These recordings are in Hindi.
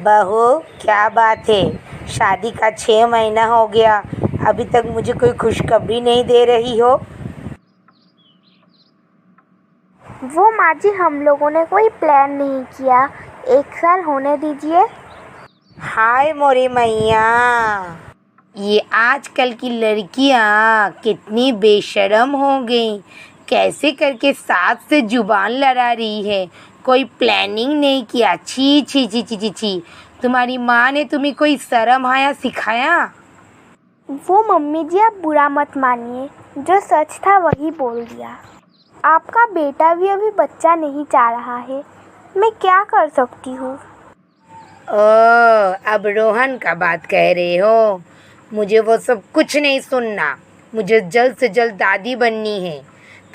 बहू, क्या बात है? शादी का 6 महीना हो गया, अभी तक मुझे कोई खुशखबरी नहीं दे रही हो। वो माँ जी, हम लोगों ने कोई प्लान नहीं किया, 1 साल होने दीजिए। हाय मोरे मैया, ये आजकल की लड़कियां कितनी बेशर्म हो गई। कैसे करके सास से जुबान लड़ा रही है। कोई प्लानिंग नहीं किया। छी छी छी छी छी छी। तुम्हारी माँ ने तुम्हें कोई शर्म आया सिखाया? वो मम्मी जी, आप बुरा मत मानिए, जो सच था वही बोल दिया। आपका बेटा भी अभी बच्चा नहीं चाह रहा है, मैं क्या कर सकती हूँ। अब रोहन का बात कह रहे हो? मुझे वो सब कुछ नहीं सुनना। मुझे जल्द से जल्द दादी बननी है।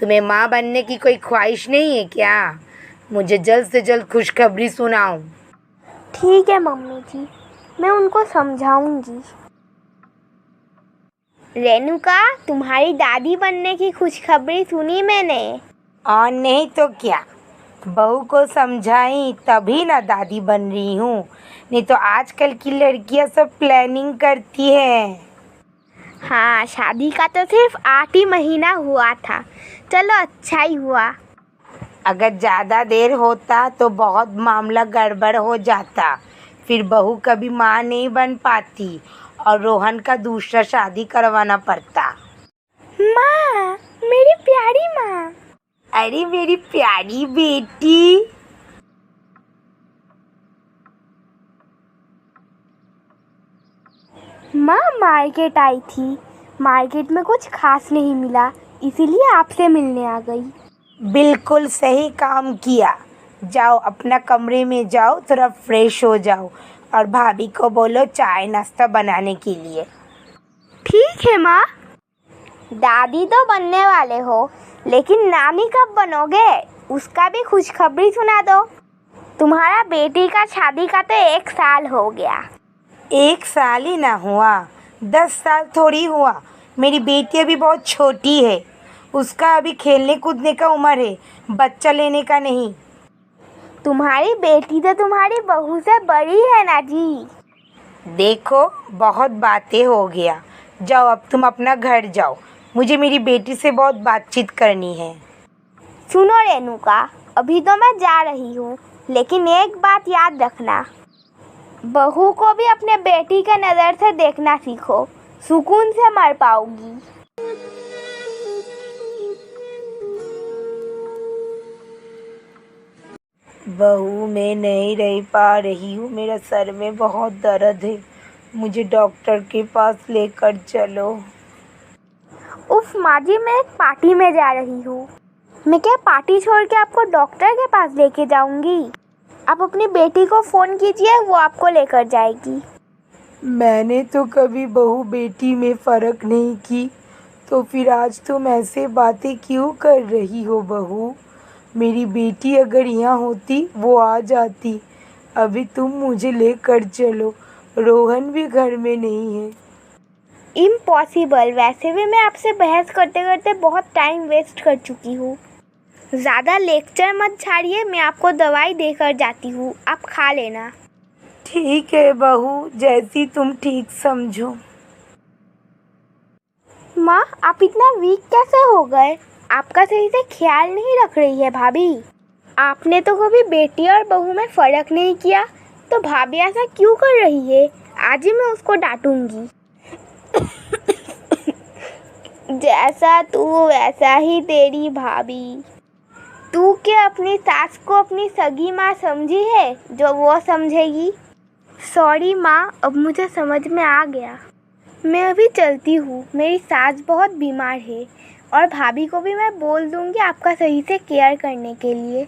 तुम्हें माँ बनने की कोई ख्वाहिश नहीं है क्या? मुझे जल्द से जल्द खुशखबरी सुनाओ। ठीक है मम्मी जी, मैं उनको समझाऊंगी। रेणुका, तुम्हारी दादी बनने की खुशखबरी सुनी मैंने। और नहीं तो क्या, बहू को समझाई तभी ना दादी बन रही हूँ। नहीं तो आजकल की लड़कियां सब प्लानिंग करती है। हाँ, शादी का तो सिर्फ 8 ही महीना हुआ था। चलो, अच्छा ही हुआ। अगर ज़्यादा देर होता तो बहुत मामला गड़बड़ हो जाता। फिर बहू कभी माँ नहीं बन पाती और रोहन का दूसरा शादी करवाना पड़ता। माँ, मेरी प्यारी माँ। अरे मेरी प्यारी बेटी। माँ मार्केट आई थी, मार्केट में कुछ खास नहीं मिला, इसीलिए आपसे मिलने आ गई। बिल्कुल सही काम किया। जाओ अपना कमरे में जाओ, थोड़ा फ्रेश हो जाओ और भाभी को बोलो चाय नाश्ता बनाने के लिए। ठीक है माँ। दादी तो बनने वाले हो, लेकिन नानी कब बनोगे? उसका भी खुशखबरी सुना दो। तुम्हारा बेटी का शादी का तो 1 साल हो गया। 1 साल ही ना हुआ, 10 साल थोड़ी हुआ। मेरी बेटी अभी बहुत छोटी है, उसका अभी खेलने कूदने का उम्र है, बच्चा लेने का नहीं। तुम्हारी बेटी तो तुम्हारी बहू से बड़ी है ना जी। देखो, बहुत बातें हो गया। जाओ अब तुम अपना घर जाओ, मुझे मेरी बेटी से बहुत बातचीत करनी है। सुनो रेणुका, अभी तो मैं जा रही हूँ, लेकिन एक बात याद रखना, बहू को भी अपने बेटी के नज़र से देखना सीखो, सुकून से मर पाओगी। बहू, मैं नहीं रह पा रही हूँ, मेरा सर में बहुत दर्द है, मुझे डॉक्टर के पास लेकर चलो। उफ माँ जी, मैं एक पार्टी में जा रही हूँ। मैं क्या पार्टी छोड़ के आपको डॉक्टर के पास लेके जाऊँगी? आप अपनी बेटी को फ़ोन कीजिए, वो आपको लेकर जाएगी। मैंने तो कभी बहू बेटी में फ़र्क नहीं की, तो फिर आज तुम ऐसे बातें क्यों कर रही हो बहू? मेरी बेटी अगर यहाँ होती वो आ जाती। अभी तुम मुझे लेकर चलो, रोहन भी घर में नहीं है। इम्पॉसिबल। वैसे भी मैं आपसे बहस करते करते बहुत टाइम वेस्ट कर चुकी हूँ। ज़्यादा लेक्चर मत झाड़िए, मैं आपको दवाई देकर जाती हूँ, आप खा लेना। ठीक है बहू, जैसी तुम ठीक समझो। माँ, आप इतना वीक कैसे हो गए? आपका सही से ख्याल नहीं रख रही है भाभी। आपने तो कभी बेटी और बहू में फ़र्क नहीं किया, तो भाभी ऐसा क्यों कर रही है? आज ही मैं उसको डांटूंगी। जैसा तू वैसा ही तेरी भाभी। तू क्या अपनी सास को अपनी सगी माँ समझी है, जो वो समझेगी? सॉरी माँ, अब मुझे समझ में आ गया। मैं अभी चलती हूँ, मेरी सास बहुत बीमार है और भाभी को भी मैं बोल दूँगी आपका सही से केयर करने के लिए।